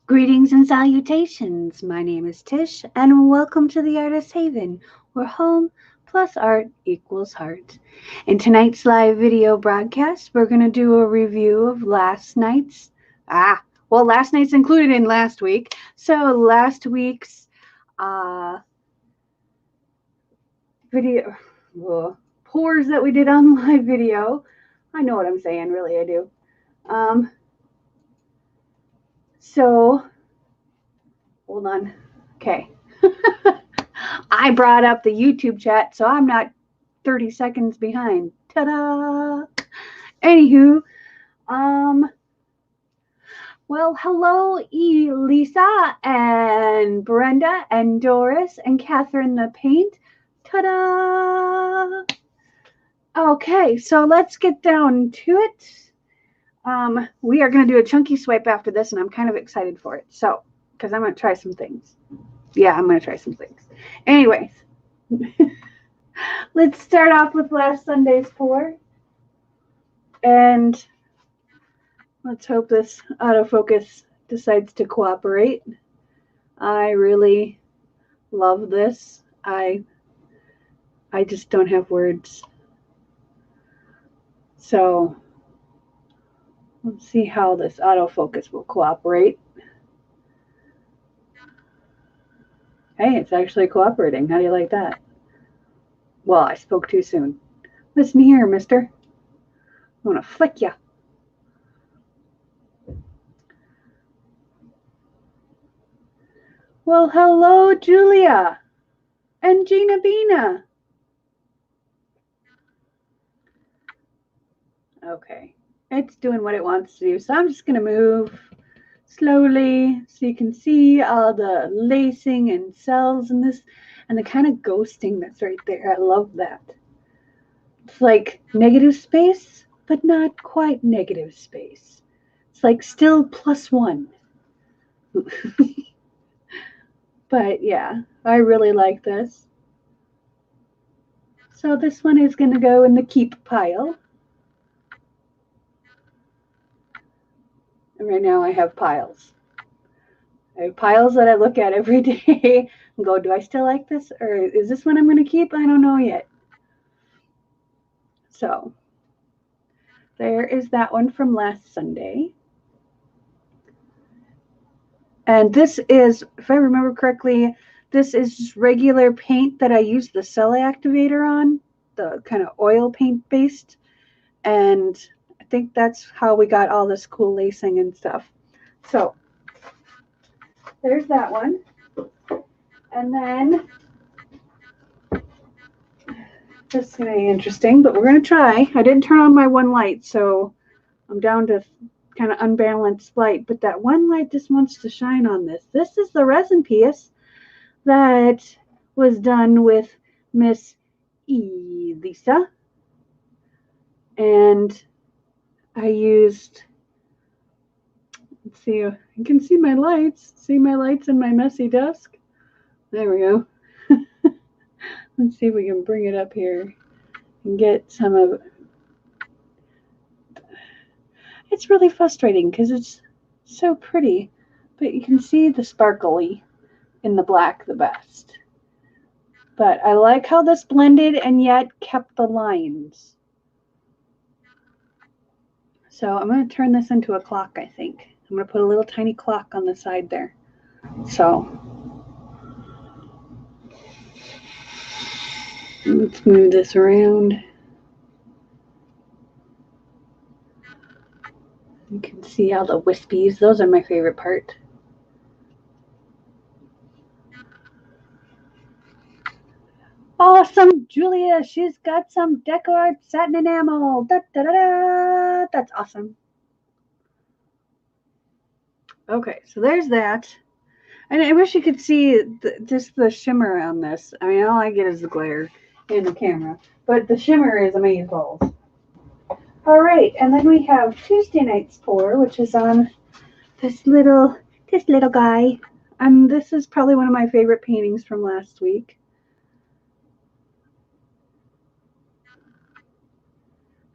Greetings and salutations. My name is Tish, and welcome to the Artist Haven, where home plus art equals heart. In tonight's live video broadcast, we're going to do a review of last night's included in last week. So last week's uh, video pours that we did on live video. I know what I'm saying, really, I do. Um, so hold on. Okay. I brought up the YouTube chat, so I'm not 30 seconds behind. Ta-da! Anywho, um, well, hello, Elisa and Brenda and Doris and Catherine the Paint. Ta-da! Okay, so let's get down to it. We are going to do a chunky swipe after this, and I'm kind of excited for it. So, because I'm going to try some things. Yeah, I'm going to try some things. Anyways. Let's start off with last Sunday's pour. And let's hope this autofocus decides to cooperate. I really love this. I just don't have words. So let's see how this autofocus will cooperate. Hey, it's actually cooperating. How do you like that? Well, I spoke too soon. Listen here, mister. I'm going to flick ya. Well, hello, Julia and Gina Bina. Okay, it's doing what it wants to do. So I'm just going to move slowly so you can see all the lacing and cells in this and the kind of ghosting that's right there. I love that. It's like negative space, but not quite negative space. It's like still +1. But yeah, I really like this. So this one is going to go in the keep pile. And right now I have piles. I have piles that I look at every day and go, do I still like this? Or is this one I'm going to keep? I don't know yet. So there is that one from last Sunday. And this is, if I remember correctly, this is regular paint that I used the cell activator on, the kind of oil paint based. And I think that's how we got all this cool lacing and stuff. So there's that one. And then this is going to be interesting, but we're going to try. I didn't turn on my one light, so I'm down to kind of unbalanced light, but that one light just wants to shine on this. This is the resin piece that was done with Miss Elisa, and I used, let's see, you can see my lights. See my lights in my messy desk? There we go. Let's see if we can bring it up here and get some of it. It's really frustrating because it's so pretty, but you can see the sparkly in the black the best. But I like how this blended and yet kept the lines. So I'm going to turn this into a clock, I think. I'm going to put a little tiny clock on the side there. So let's move this around. You can see all the wispies. Those are my favorite part. Awesome, Julia. She's got some Deco Art satin enamel. Da, da, da, da. That's awesome. Okay, so there's that. And I wish you could see just the shimmer on this. I mean, all I get is the glare in the camera, but the shimmer is amazing. All right, and then we have Tuesday night's pour, which is on this little guy, and this is probably one of my favorite paintings from last week.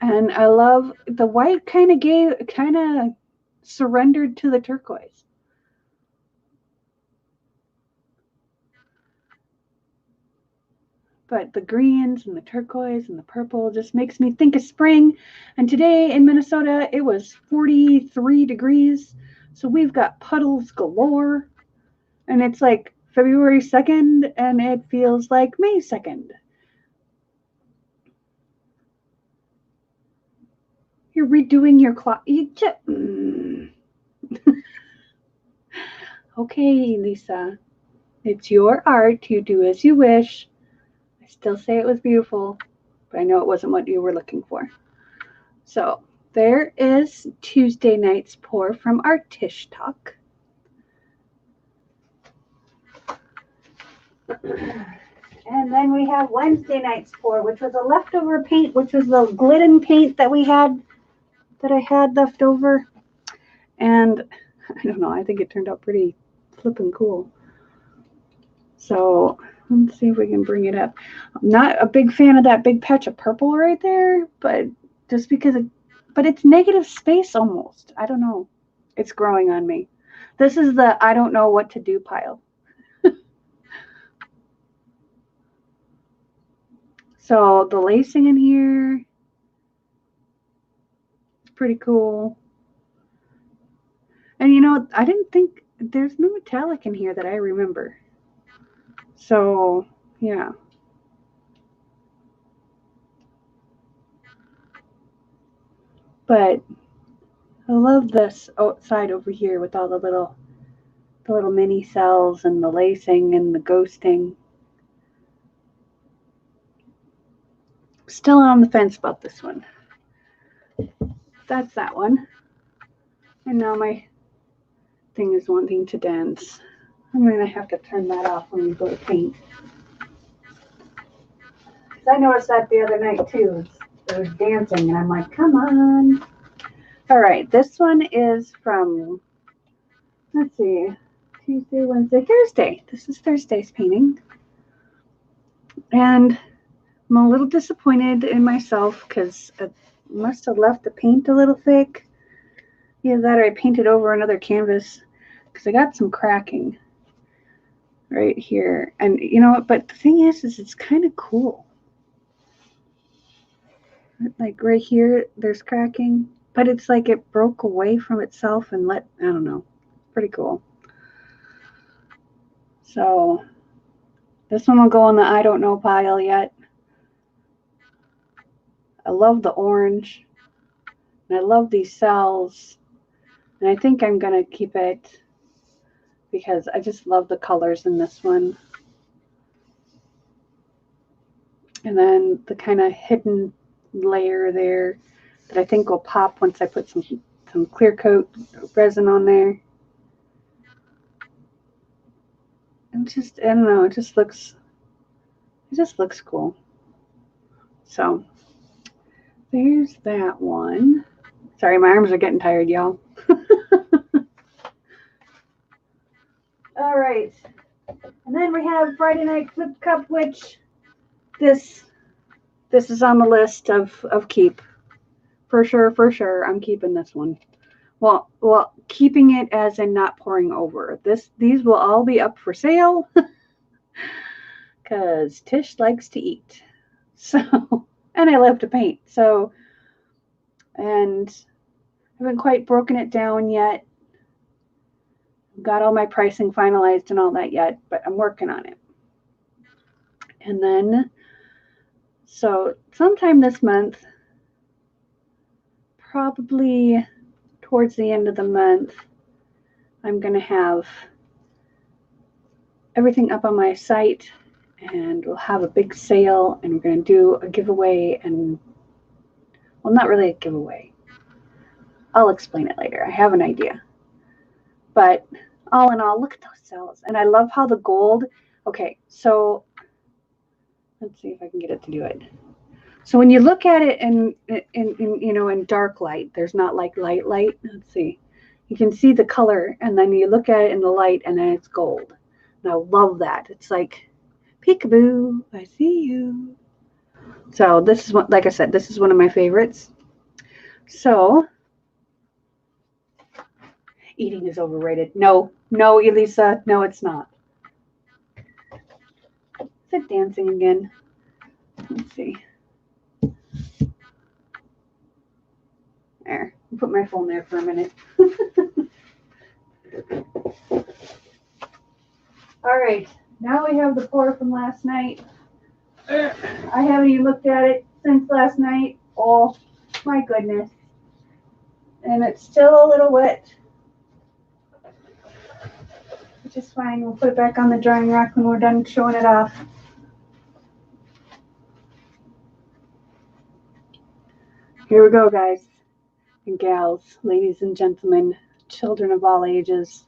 And I love the white kind of surrendered to the turquoise. but the greens and the turquoise and the purple just makes me think of spring. And today in Minnesota, it was 43 degrees. So we've got puddles galore. And it's like February 2nd, and it feels like May 2nd. You're redoing your clock. Okay, Lisa. It's your art. You do as you wish. I still say it was beautiful, but I know it wasn't what you were looking for. So there is Tuesday night's pour from our Tish talk. And then we have Wednesday night's pour, which was a leftover paint, which was the glidden paint that I had left over. And I don't know, I think it turned out pretty flippin' cool. So let's see if we can bring it up. I'm not a big fan of that big patch of purple right there, but just because but it's negative space almost. I don't know. It's growing on me. This is the I don't know what to do pile. So the lacing in here is pretty cool. And you know, I didn't think there's no metallic in here that I remember. So yeah. But I love this side over here with all the little mini cells and the lacing and the ghosting. Still on the fence about this one. That's that one. And now my thing is wanting to dance. I'm going to have to turn that off when we go to paint. Because I noticed that the other night too. It was dancing and I'm like, come on. All right, this one is from, let's see, Tuesday, Wednesday, Thursday. This is Thursday's painting. And I'm a little disappointed in myself because I must have left the paint a little thick. Either that or I painted over another canvas because I got some cracking right here. And you know what? But the thing is it's kind of cool. Like right here, there's cracking, but it's like it broke away from itself and I don't know. Pretty cool. So this one will go on the I don't know pile yet. I love the orange. And I love these cells. And I think I'm going to keep it because I just love the colors in this one. And then the kind of hidden layer there that I think will pop once I put some clear coat resin on there. And just, I don't know, it just looks cool. So there's that one. Sorry, my arms are getting tired, y'all. All right. And then we have Friday Night Flip Cup, which this is on the list of keep. For sure, I'm keeping this one. Well, keeping it as in not pouring over. These will all be up for sale because Tish likes to eat. So, and I love to paint. So, and I haven't quite broken it down yet. Got all my pricing finalized and all that yet, but I'm working on it. And then, so sometime this month, probably towards the end of the month, I'm going to have everything up on my site and we'll have a big sale and we're going to do a giveaway and, well, not really a giveaway. I'll explain it later. I have an idea. But all in all, look at those cells. And I love how the gold, okay, so let's see if I can get it to do it. So when you look at it in you know, in dark light, there's not like light. Let's see. You can see the color and then you look at it in the light and then it's gold. And I love that. It's like, peekaboo, I see you. So this is what, like I said, this is one of my favorites. So eating is overrated. No, Elisa, no, it's not. Is it dancing again? Let's see. There. I'll put my phone there for a minute. All right. Now we have the pour from last night. I haven't even looked at it since last night. Oh, my goodness. And it's still a little wet. Which is fine. We'll put it back on the drying rack when we're done showing it off. Here we go, guys and gals, ladies and gentlemen, children of all ages.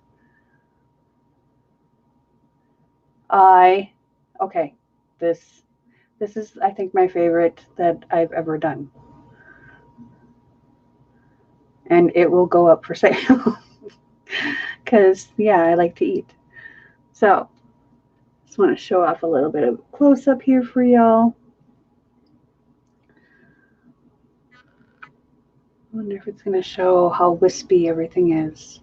Okay, this is, I think, my favorite that I've ever done. And it will go up for sale. Because, yeah, I like to eat. So, just want to show off a little bit of close-up here for y'all. I wonder if it's going to show how wispy everything is.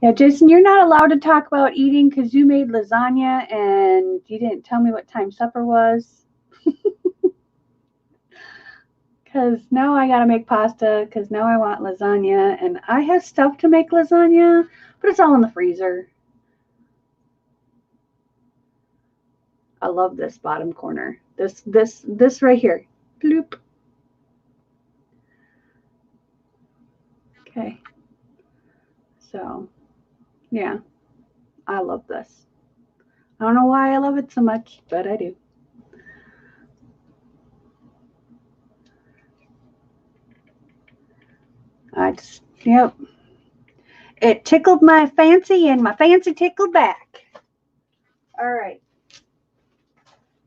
Yeah, Jason, you're not allowed to talk about eating because you made lasagna and you didn't tell me what time supper was. Because now I got to make pasta because now I want lasagna. And I have stuff to make lasagna, but it's all in the freezer. I love this bottom corner. This right here. Bloop. Okay. So, yeah. I love this. I don't know why I love it so much, but I do. Yep. It tickled my fancy and my fancy tickled back. All right.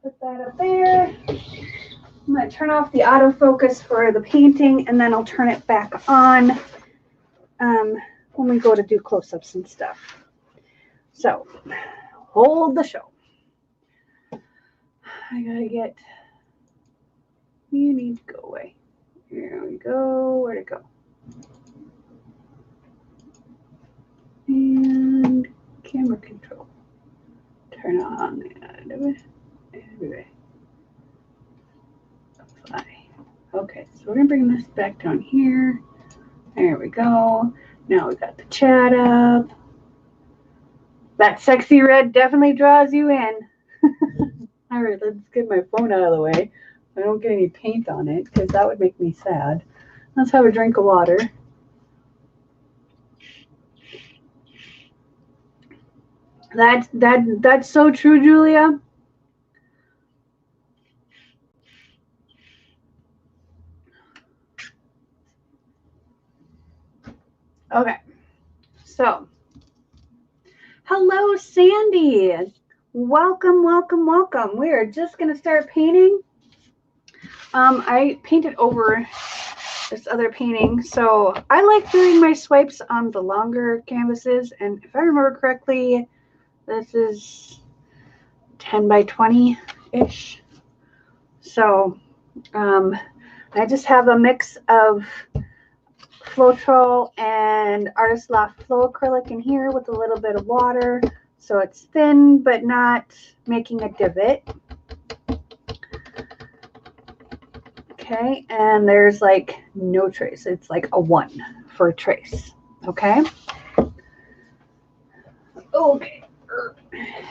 Put that up there. I'm going to turn off the autofocus for the painting and then I'll turn it back on when we go to do close-ups and stuff. So, hold the show. I got to get, you need to go away. Here we go. Where'd it go? And camera control. Turn on anyway. Okay, so we're gonna bring this back down here. There we go. Now we got the chat up. That sexy red definitely draws you in. All right, let's get my phone out of the way. I don't get any paint on it because that would make me sad. Let's have a drink of water. That's so true, Julia. Okay, so hello, Sandy. Welcome, welcome, welcome. We are just gonna start painting. I painted over this other painting, so I like doing my swipes on the longer canvases, and if I remember correctly, this is 10 by 20-ish. So I just have a mix of Floetrol and Artist Loft Flow Acrylic in here with a little bit of water, so it's thin but not making a divot. Okay, and there's like no trace. It's like a 1 for a trace. Okay. Okay.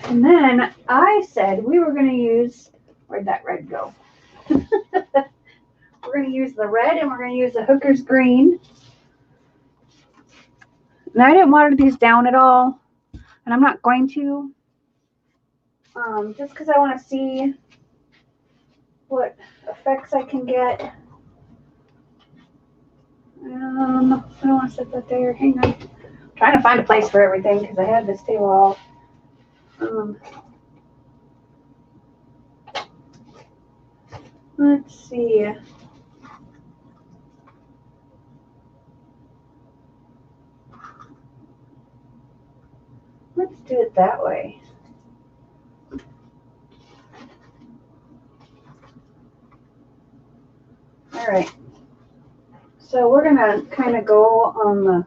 And then I said we were going to use, where'd that red go? We're going to use the red and we're going to use the Hooker's green. And I didn't water these down at all, and I'm not going to, just because I want to see what effects I can get. I don't want to set that there. Hang on. I'm trying to find a place for everything because I had this table all. Let's see. Let's do it that way. All right. So we're going to kind of go on the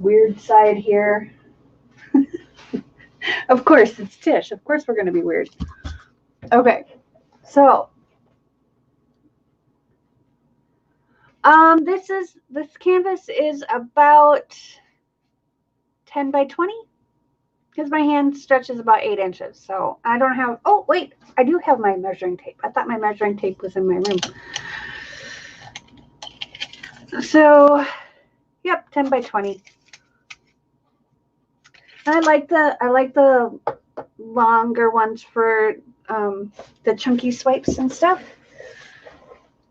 weird side here. Of course, it's Tish. Of course we're going to be weird. Okay, so this canvas is about 10 by 20 because my hand stretches about 8 inches. So I don't have, oh wait, I do have my measuring tape. I thought my measuring tape was in my room. So, yep, 10 by 20. I like the longer ones for the chunky swipes and stuff.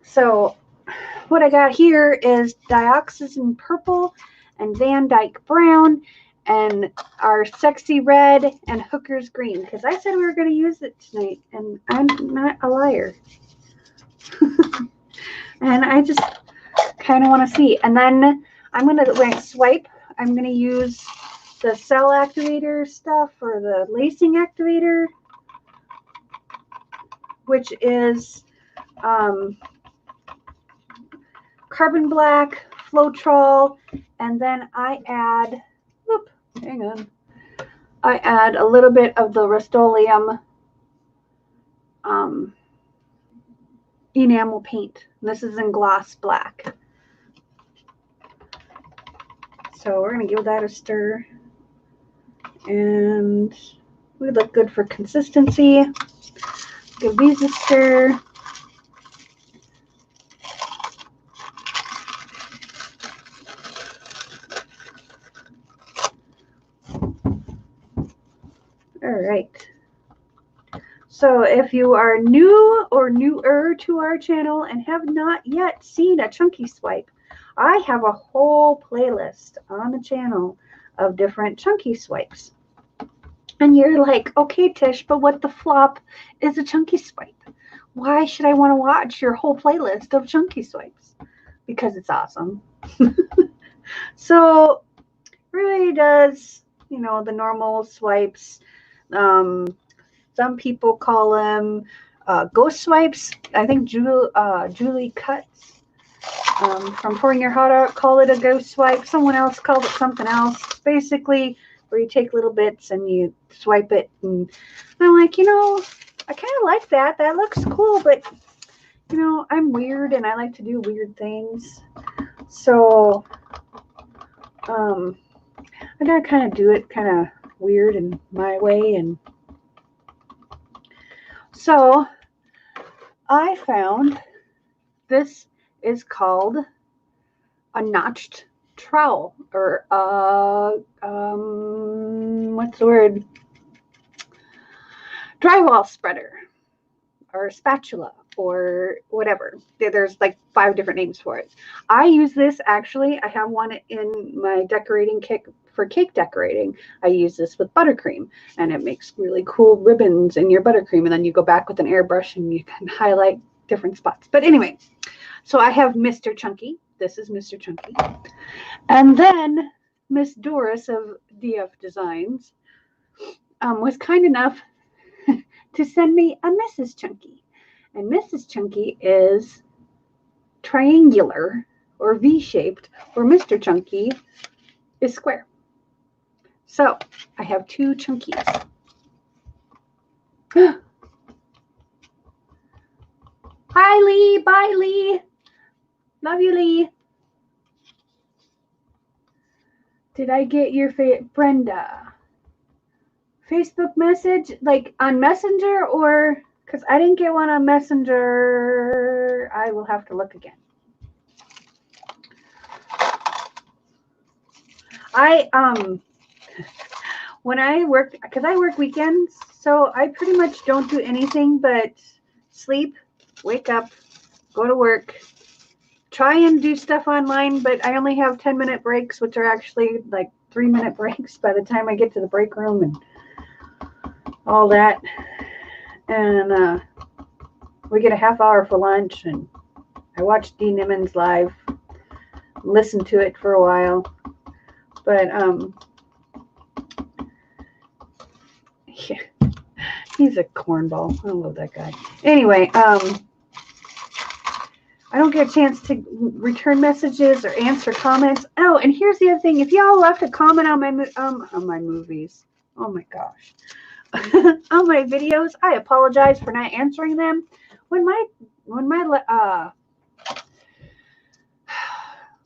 So what I got here is dioxazine purple and Van Dyke brown and our sexy red and Hooker's green, because I said we were going to use it tonight, and I'm not a liar. And I just kind of want to see. And then when I swipe, I'm going to use the cell activator stuff or the lacing activator, which is carbon black, Floetrol, and then I add, I add a little bit of the Rust-Oleum enamel paint. This is in gloss black. So we're going to give that a stir. And we look good for consistency. Give these a stir. All right. So if you are new or newer to our channel and have not yet seen a chunky swipe, I have a whole playlist on the channel of different chunky swipes. And you're like, okay, Tish, but what the flop is a chunky swipe? Why should I want to watch your whole playlist of chunky swipes? Because it's awesome. So really does, you know, the normal swipes. Some people call them ghost swipes. I think Julie Cuts from Pouring Your Heart Out called it a ghost swipe. Someone else called it something else. Basically, where you take little bits and you swipe it. And I'm like, you know, I kind of like that. That looks cool, but, you know, I'm weird and I like to do weird things. So, I gotta kind of do it kind of weird in my way. And so I found this is called a notched trowel, or what's the word? Drywall spreader, or spatula, or whatever. There's like 5 different names for it. I use this, actually. I have one in my decorating kit for cake decorating. I use this with buttercream, and it makes really cool ribbons in your buttercream, and then you go back with an airbrush and you can highlight different spots. But anyway, so I have Mr. Chunky. This is Mr. Chunky. And then Miss Doris of DF Designs was kind enough to send me a Mrs. Chunky. And Mrs. Chunky is triangular or V-shaped, or Mr. Chunky is square. So I have 2 chunkies. Hi, Lee. Bye, Lee. Love you, Lee. Did I get your Brenda Facebook message, like on Messenger, or because I didn't get one on Messenger? I will have to look again. When I work, because I work weekends, so I pretty much don't do anything but sleep, wake up, go to work, try and do stuff online, but I only have 10-minute breaks, which are actually like 3-minute breaks by the time I get to the break room and all that. And we get a half hour for lunch, and I watch Dee Nimmons live, listen to it for a while. But yeah, he's a cornball. I love that guy. Anyway, I don't get a chance to return messages or answer comments. Oh, and here's the other thing. If y'all left a comment on my movies, oh my gosh, on my videos, I apologize for not answering them. When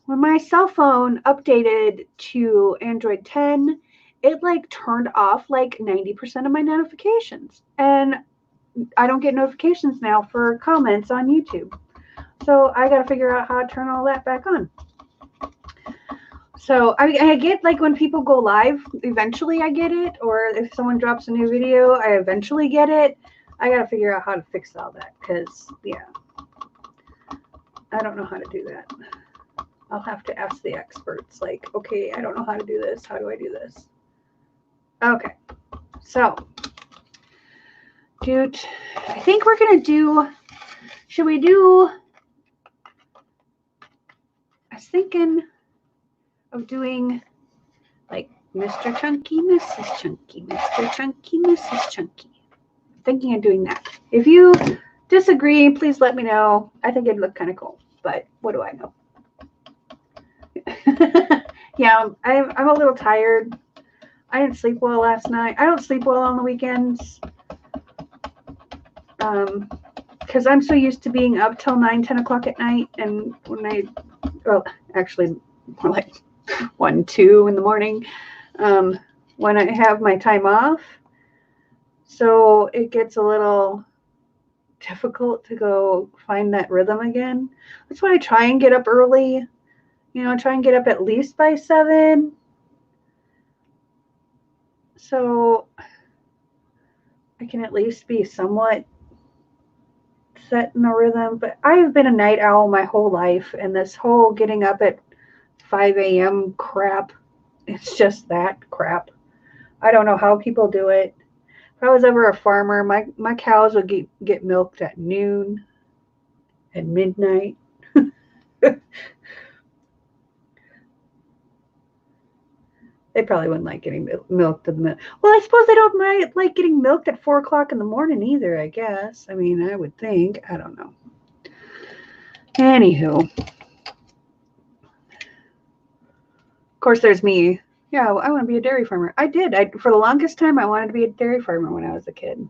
my cell phone updated to Android 10, it like turned off like 90% of my notifications, and I don't get notifications now for comments on YouTube. So I got to figure out how to turn all that back on. So I get like when people go live, eventually I get it. Or if someone drops a new video, I eventually get it. I got to figure out how to fix all that because, yeah, I don't know how to do that. I'll have to ask the experts like, okay, I don't know how to do this. How do I do this? Okay. So, dude, I think we're going to do, should we do, I was thinking of doing like Mr. Chunky, Mrs. Chunky, Mr. Chunky, Mrs. Chunky. Thinking of doing that. If you disagree, please let me know. I think it'd look kind of cool, but what do I know? Yeah, I'm a little tired. I didn't sleep well last night. I don't sleep well on the weekends. Because I'm so used to being up till 9, 10 o'clock at night. And well, actually more like 1, 2 in the morning when I have my time off. So it gets a little difficult to go find that rhythm again. That's why I try and get up early. Try and get up at least by 7. So I can at least be somewhat set in a rhythm. But I have been a night owl my whole life, and this whole getting up at 5 a.m. crap, it's just that crap. I don't know how people do it. If I was ever a farmer, my cows would get milked at noon and midnight. They probably wouldn't like getting milked at the minute. Well, I suppose they don't like getting milked at 4 o'clock in the morning either, I guess. I mean, I would think. I don't know. Anywho. Of course, there's me. Yeah, I want to be a dairy farmer. I did. For the longest time, I wanted to be a dairy farmer when I was a kid. And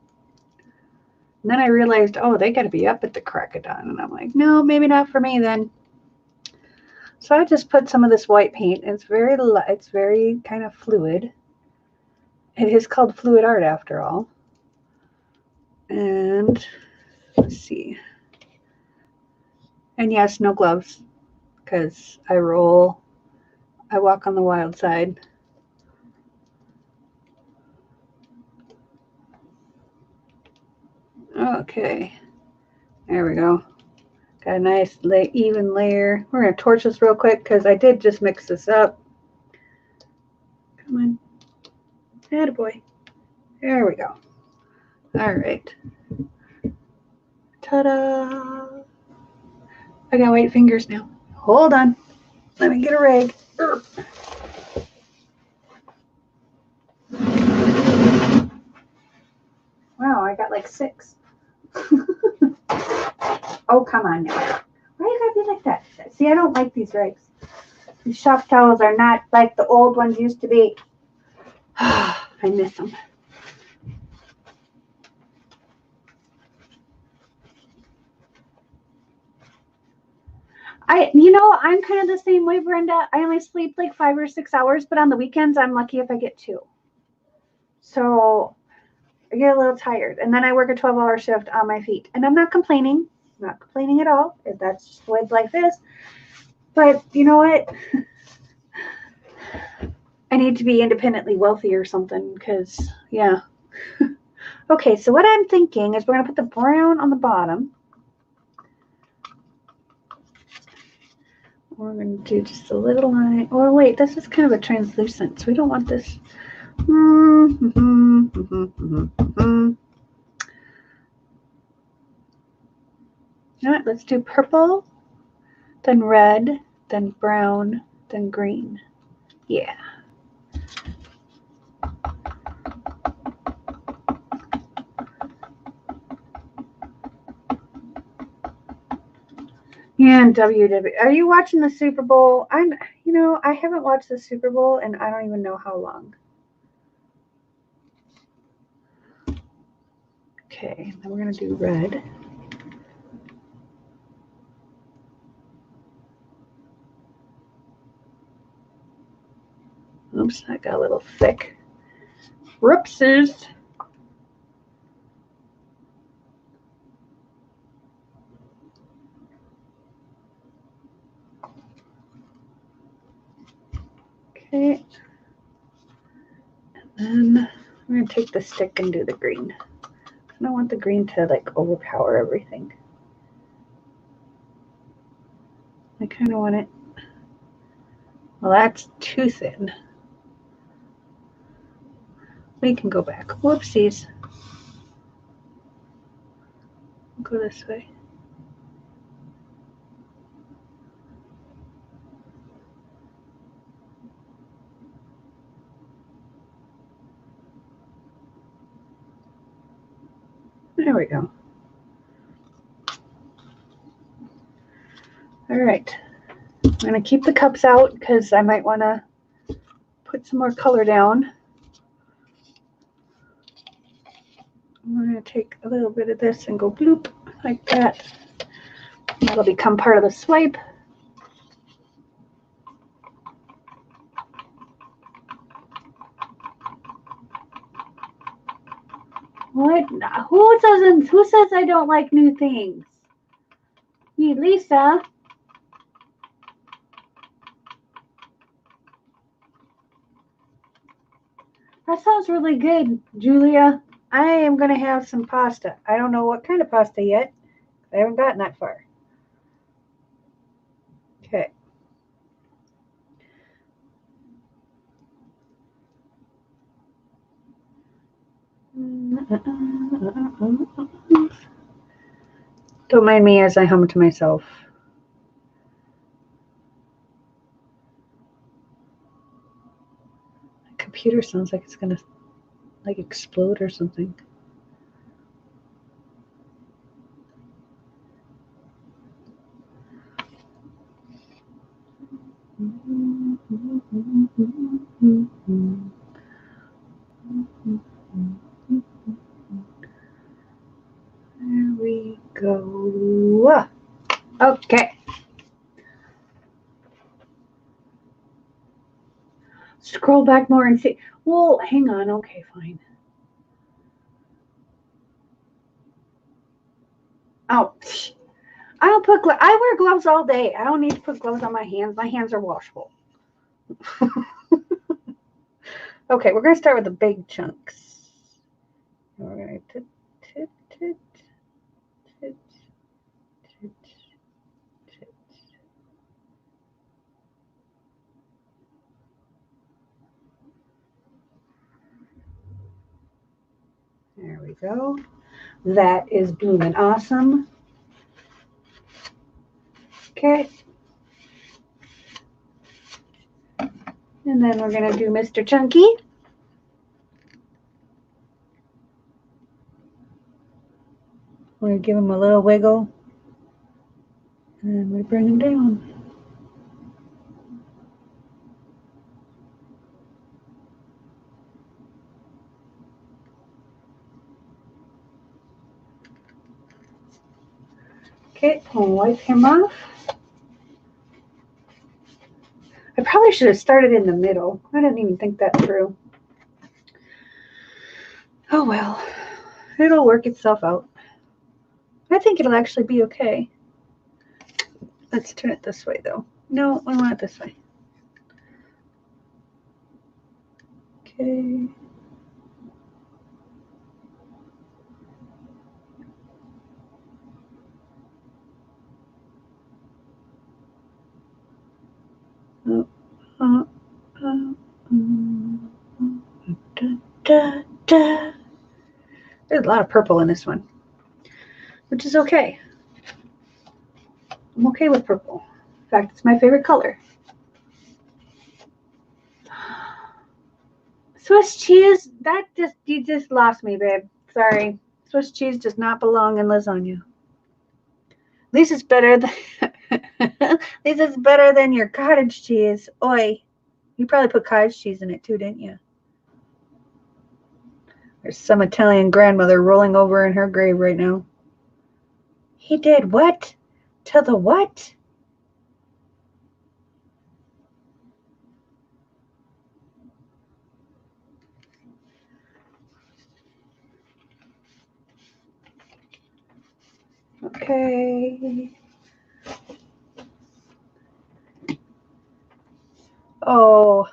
then I realized, oh, they got to be up at the crack of dawn. And I'm like, no, maybe not for me then. So I just put some of this white paint. It's very kind of fluid. It is called fluid art after all. And let's see. And yes, no gloves because I walk on the wild side. Okay, there we go. Got a nice even layer. We're going to torch this real quick because I did just mix this up. Come on. Attaboy. There we go. All right. Ta-da. I got white fingers now. Hold on. Let me get a rag. Wow, I got like 6. Oh, come on now. Why you gotta be like that? See, I don't like these rags. These shop towels are not like the old ones used to be. I miss them. I'm kind of the same way, Brenda. I only sleep like 5 or 6 hours, but on the weekends, I'm lucky if I get 2. So I get a little tired. And then I work a 12-hour shift on my feet. And I'm not complaining. I'm not complaining at all. That's just the way life is. But you know what? I need to be independently wealthy or something because, yeah. Okay, so what I'm thinking is we're going to put the brown on the bottom. We're going to do just a little line. Oh, wait, this is kind of a translucent, so we don't want this. All right, let's do purple, then red, then brown, then green. Yeah. And WWE. Are you watching the Super Bowl? I haven't watched the Super Bowl and I don't even know how long. Okay, then we're going to do red. Oops, that got a little thick. Whoopsies. Okay. And then we're going to take the stick and do the green. I don't want the green to like overpower everything. I kind of want it. Well, that's too thin. We can go back. Whoopsies. Go this way. There we go. All right. I'm going to keep the cups out because I might want to put some more color down. I'm going to take a little bit of this and go bloop like that. That'll become part of the swipe. What? Who says I don't like new things? Me, Lisa. That sounds really good, Julia. I am going to have some pasta. I don't know what kind of pasta yet. I haven't gotten that far. Okay. Don't mind me as I hum to myself. The computer sounds like it's going to like explode or something. There we go. Okay. Scroll back more and see. Well, hang on. Okay, fine. Oh, I don't put gloves. I wear gloves all day. I don't need to put gloves on my hands. My hands are washable. Okay, we're going to start with the big chunks. We're going to There we go. That is blooming awesome. Okay. And then we're going to do Mr. Chunky. We're going to give him a little wiggle. And we bring him down. Okay, we'll wipe him off. I probably should have started in the middle. I didn't even think that through. Oh well, it'll work itself out. I think it'll actually be okay. Let's turn it this way though. No, I want it this way. Okay. There's a lot of purple in this one, which is okay. I'm okay with purple. In fact, it's my favorite color. Swiss cheese, you just lost me, babe. Sorry. Swiss cheese does not belong in lasagna. At least it's better than This is better than your cottage cheese. Oi. You probably put cottage cheese in it too, didn't you? There's some Italian grandmother rolling over in her grave right now. He did what? To the what? Okay. Oh,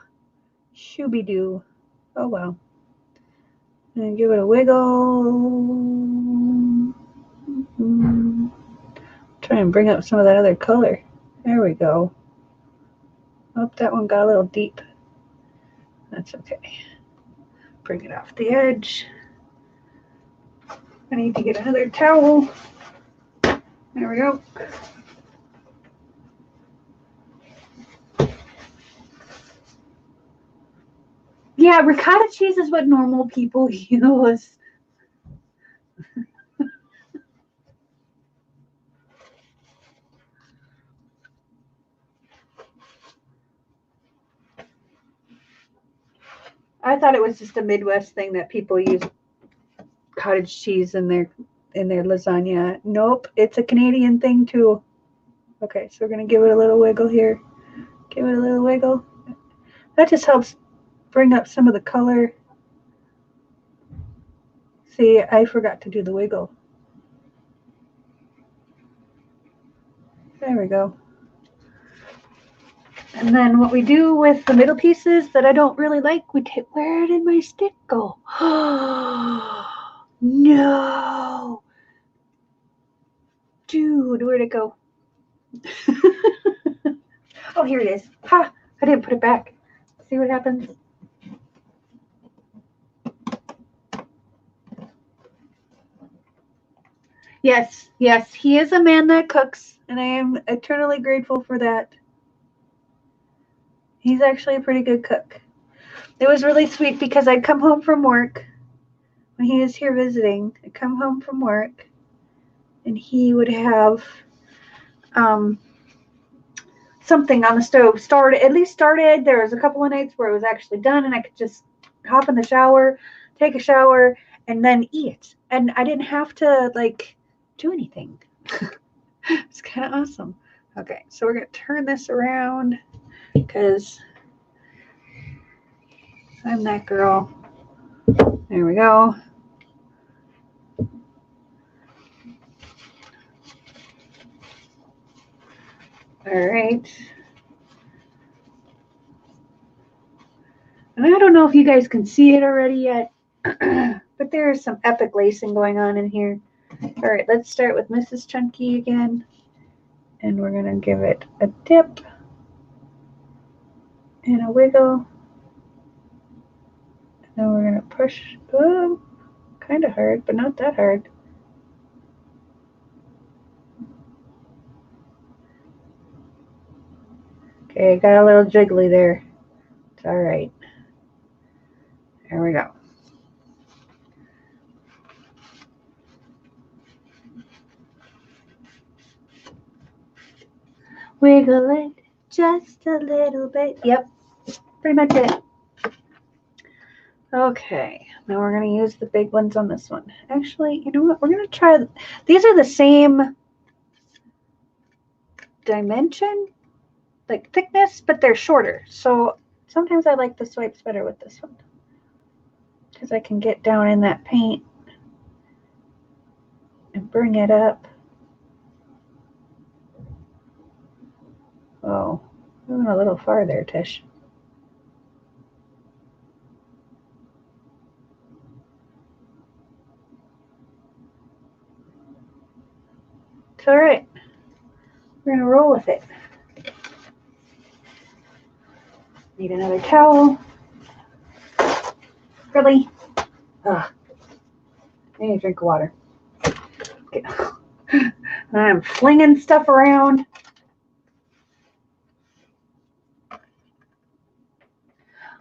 shooby-doo. Oh, well. And give it a wiggle. Try and bring up some of that other color. There we go. Oh, that one got a little deep. That's okay. Bring it off the edge. I need to get another towel. There we go. Yeah, ricotta cheese is what normal people use. I thought it was just a Midwest thing that people use cottage cheese in their lasagna. Nope, it's a Canadian thing too. Okay, so we're gonna give it a little wiggle here. Give it a little wiggle. That just helps bring up some of the color. See, I forgot to do the wiggle. There we go. And then what we do with the middle pieces that I don't really like, we take, where did my stick go? No. Dude, where'd it go? Oh, here it is. Ha! I didn't put it back. See what happens? Yes, yes, he is a man that cooks, and I am eternally grateful for that. He's actually a pretty good cook. It was really sweet because I'd come home from work when he was here visiting. I'd come home from work, and he would have something on the stove started. There was a couple of nights where it was actually done, and I could just hop in the shower, take a shower, and then eat. And I didn't have to like do anything. It's kind of awesome. Okay, so we're gonna turn this around because I'm that girl. There we go. All right. And I don't know if you guys can see it already yet, but there is some epic lacing going on in here. All right, let's start with Mrs. Chunky again. And we're going to give it a dip and a wiggle. And then we're going to push, kind of hard, but not that hard. Okay, got a little jiggly there. It's all right. There we go. Wiggle it just a little bit. Yep, pretty much it. Okay, now we're going to use the big ones on this one. Actually, you know what? We're going to try, these are the same dimension, like thickness, but they're shorter. So sometimes I like the swipes better with this one because I can get down in that paint and bring it up. Oh, we went a little far there, Tish. It's all right. We're going to roll with it. Need another towel. Really? Ugh. I need a drink of water. Okay. I'm flinging stuff around.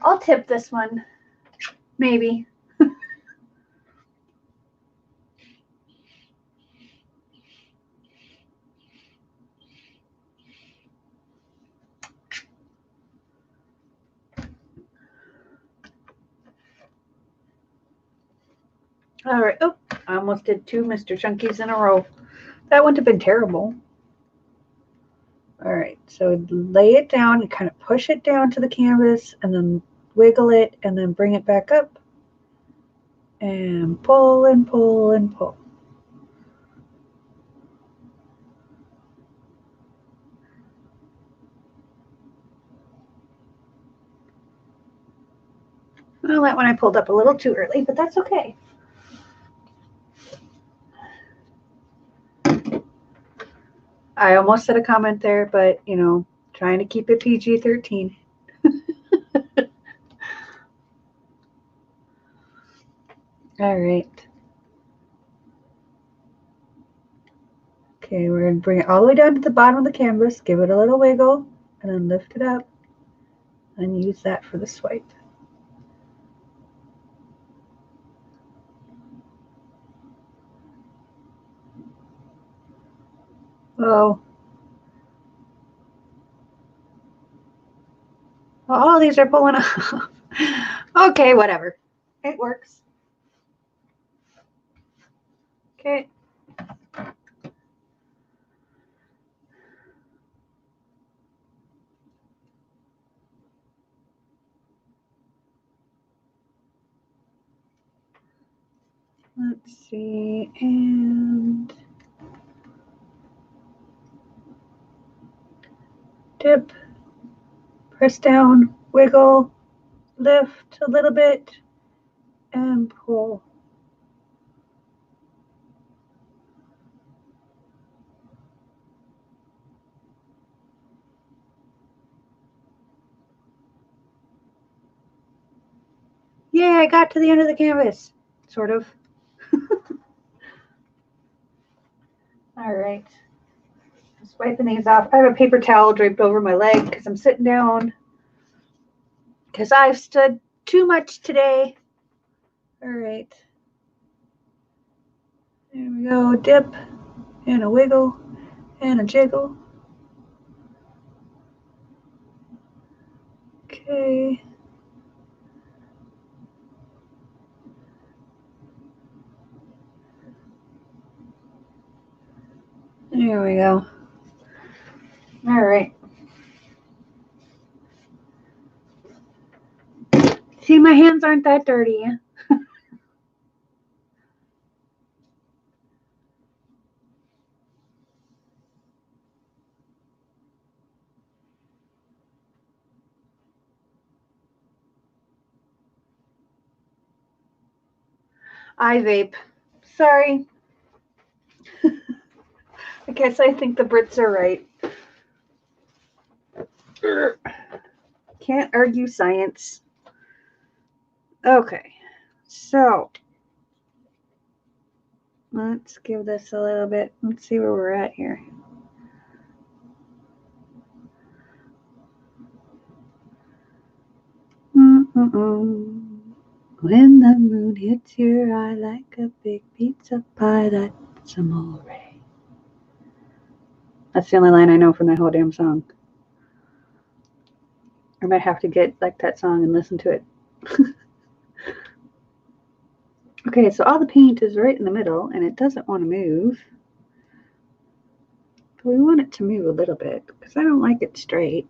I'll tip this one. Maybe. All right. Oh, I almost did 2 Mr. Chunkies in a row. That wouldn't have been terrible. All right, so lay it down and kind of push it down to the canvas and then wiggle it and then bring it back up and pull and pull and pull. Well, that one I pulled up a little too early, but that's okay. I almost said a comment there, but you know, trying to keep it PG-13. All right. Okay, we're going to bring it all the way down to the bottom of the canvas, give it a little wiggle, and then lift it up and use that for the swipe. Oh. Well, all these are pulling off. Okay, whatever. It works. Okay. Let's see, and dip, press down, wiggle, lift a little bit, and pull. Yay, I got to the end of the canvas, sort of. All right. Just wiping these off. I have a paper towel draped over my leg because I'm sitting down because I've stood too much today. All right. There we go. Dip and a wiggle and a jiggle. Okay. There we go. All right. See, my hands aren't that dirty. I vape. Sorry. I guess I think the Brits are right. Can't argue science. Okay, so let's give this a little bit. Let's see where we're at here. When the moon hits your eye like a big pizza pie, that's amore. That's the only line I know from that whole damn song. I might have to get like that song and listen to it. Okay, so all the paint is right in the middle and it doesn't want to move. But we want it to move a little bit because I don't like it straight.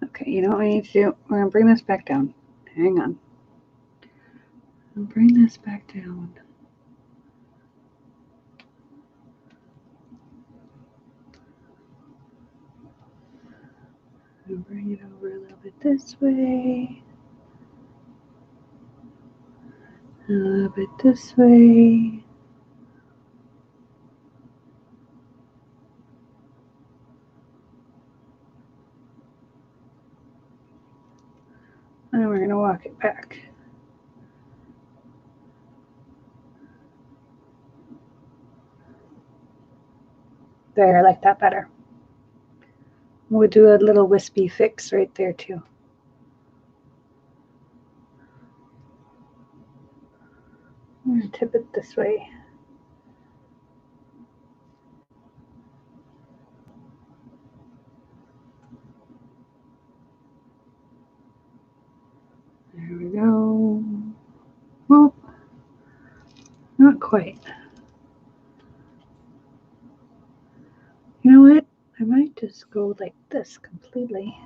Okay, you know what we need to do? We're going to bring this back down. Hang on. I'll bring this back down. I'll bring it over a little bit this way. A little bit this way. And then we're going to walk it back. There, I like that better. We'll do a little wispy fix right there too. I'm going to tip it this way. There we go. Well, not quite. You know what? I might just go like this completely.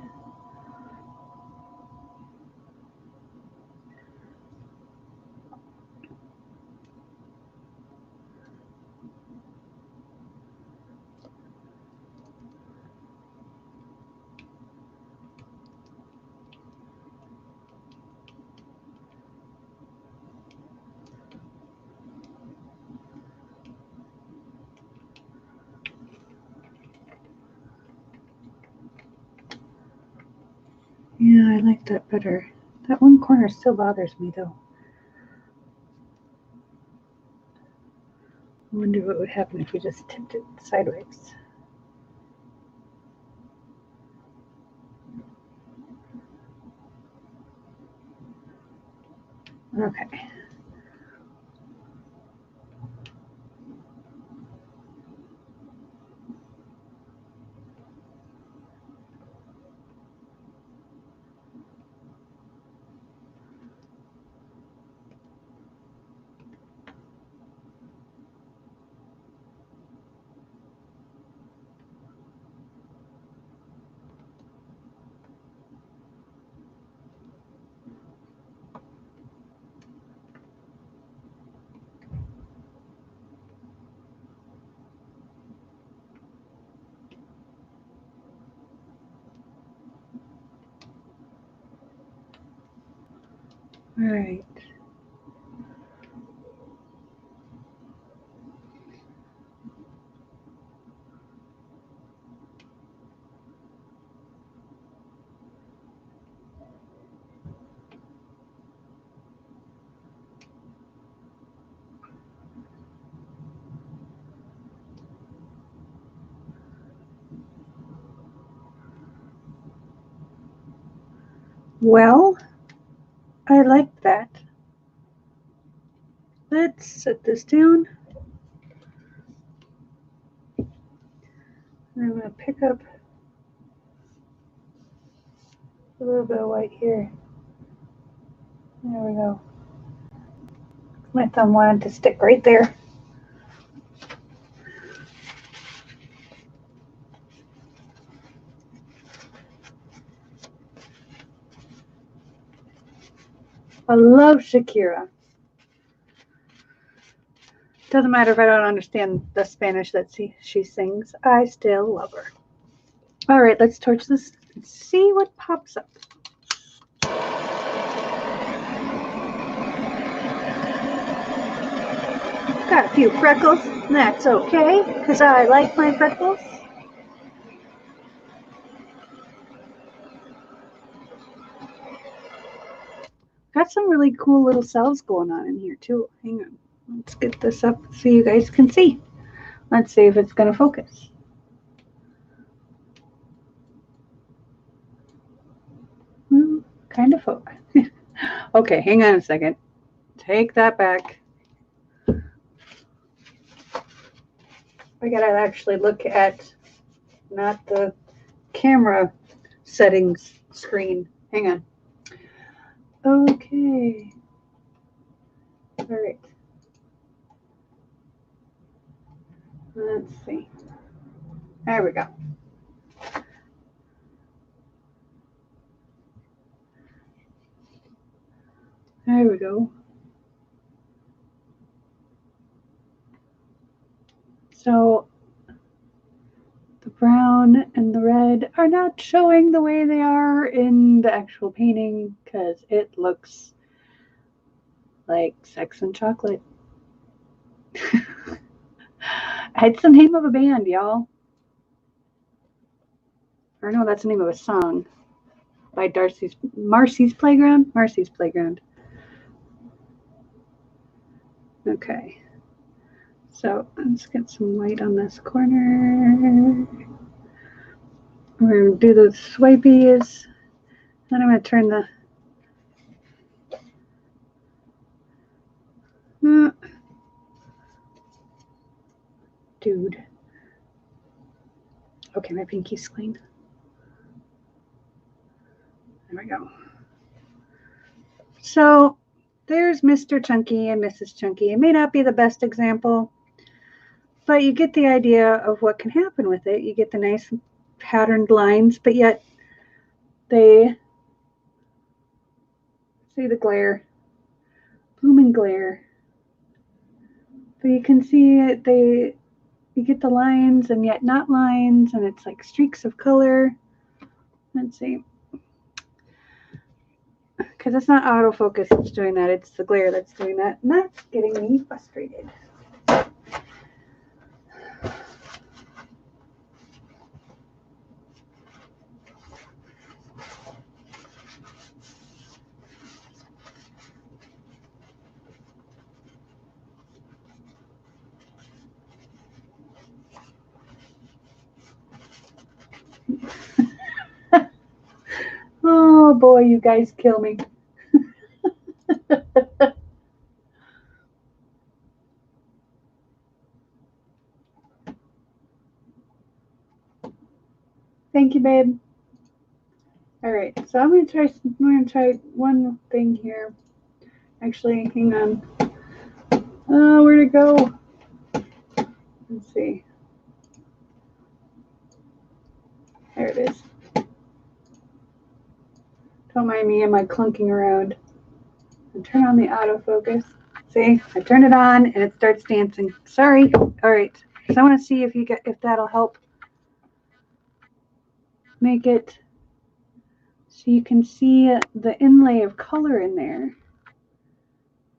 Yeah, I like that better. That one corner still bothers me though. I wonder what would happen if we just tipped it sideways. Okay. All right. Well, I like that. Let's set this down. And I'm going to pick up a little bit of white here. There we go. My thumb wanted to stick right there. I love Shakira. Doesn't matter if I don't understand the Spanish that she sings. I still love her. All right, let's torch this and see what pops up. Got a few freckles. That's okay, because I like my freckles. Got some really cool little cells going on in here too. Hang on. Let's get this up so you guys can see. Let's see if it's going to focus. Kind of focus. Okay, hang on a second. Take that back. I gotta actually look at not the camera settings screen. Hang on. Okay. All right. Let's see. There we go. There we go. So the brown and the red are not showing the way they are in the actual painting because it looks like Sex and Chocolate. It's the name of a band, y'all. Or no, that's the name of a song. by Marcy's Playground. Okay. So let's get some white on this corner. We're going to do the swipies. Then I'm going to turn the dude. Okay, my pinky's clean. There we go. So there's Mr. Chunky and Mrs. Chunky. It may not be the best example, but you get the idea of what can happen with it. You get the nice patterned lines, but yet they see the glare, blooming glare. But you can see it, you get the lines and yet not lines, and it's like streaks of color. Let's see. Because it's not autofocus that's doing that, it's the glare that's doing that, and that's getting me frustrated. Oh boy, you guys kill me. Thank you, babe. All right, so I'm gonna try one thing here. Actually, hang on. Oh, where'd it go? Let's see. There it is. Don't mind me, am I clunking around? And turn on the autofocus. See, I turn it on and it starts dancing. Sorry. All right. So I want to see if that'll help make it so you can see the inlay of color in there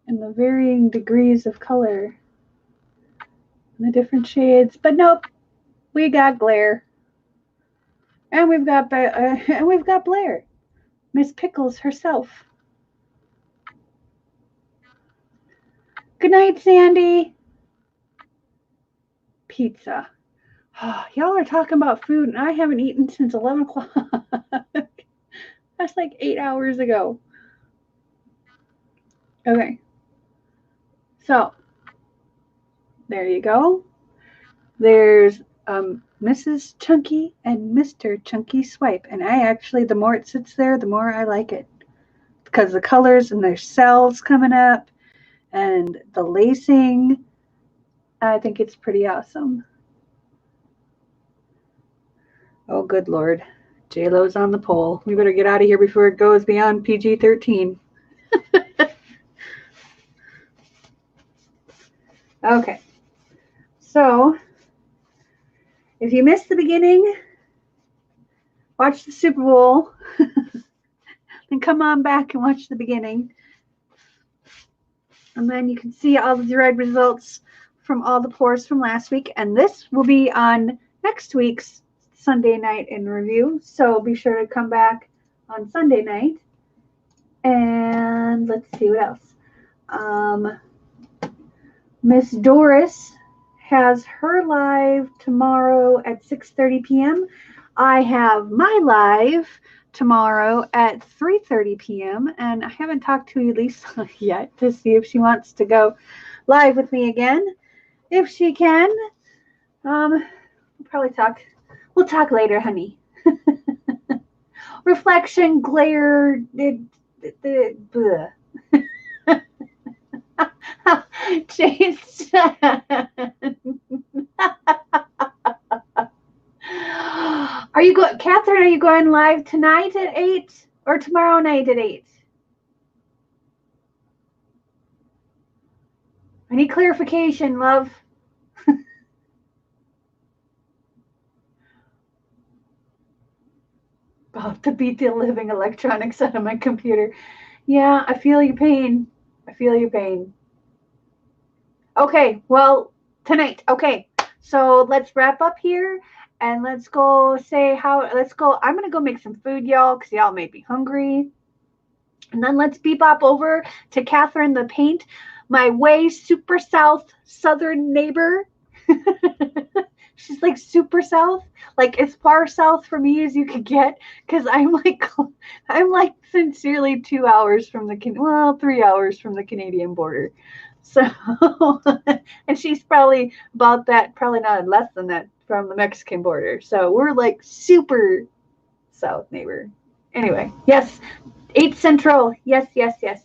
and the varying degrees of color and the different shades. But nope, we got glare, and we've got Blair, Miss Pickles herself. Good night, Sandy. Pizza. Oh, y'all are talking about food, and I haven't eaten since 11 o'clock. That's like 8 hours ago. Okay. So, there you go. There's Mrs. Chunky and Mr. Chunky Swipe. And I actually, the more it sits there, the more I like it. Because the colors and their cells coming up and the lacing, I think it's pretty awesome. Oh, good Lord. J-Lo's on the pole. We better get out of here before it goes beyond PG-13. Okay. So, if you missed the beginning, watch the Super Bowl, then come on back and watch the beginning. And then you can see all the dried results from all the pours from last week. And this will be on next week's Sunday night in review. So be sure to come back on Sunday night. And let's see what else. Miss Doris has her live tomorrow at 6:30 p.m. I have my live tomorrow at 3:30 p.m. and I haven't talked to Elisa yet to see if she wants to go live with me again. If she can, we'll probably talk. We'll talk later, honey. Reflection, glare, Jason. Are you going, Catherine? Are you going live tonight at 8 or tomorrow night at 8? I need clarification, love. About to beat the living electronics out of my computer. Yeah, I feel your pain. I feel your pain. Okay, well, tonight. Okay, so let's wrap up here. and let's go say how, let's go. I'm going to go make some food, y'all, because y'all make me hungry. And then let's bebop over to Catherine the Paint, my way super south southern neighbor. She's like super south, like as far south from me as you could get, because I'm like sincerely 2 hours from the 3 hours from the Canadian border. So, and she's probably about that, probably not less than that from the Mexican border. So we're like super south neighbor. Anyway, yes, 8 Central. Yes, yes, yes.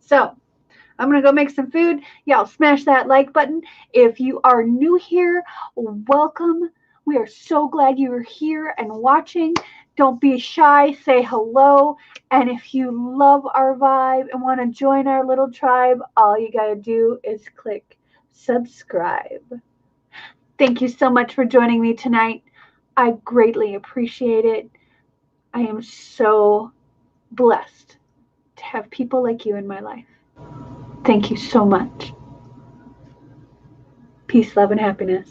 So I'm going to go make some food. Y'all smash that like button. If you are new here, welcome. We are so glad you are here and watching. Don't be shy. Say hello. And if you love our vibe and want to join our little tribe, all you got to do is click subscribe. Thank you so much for joining me tonight. I greatly appreciate it. I am so blessed to have people like you in my life. Thank you so much. Peace, love, and happiness.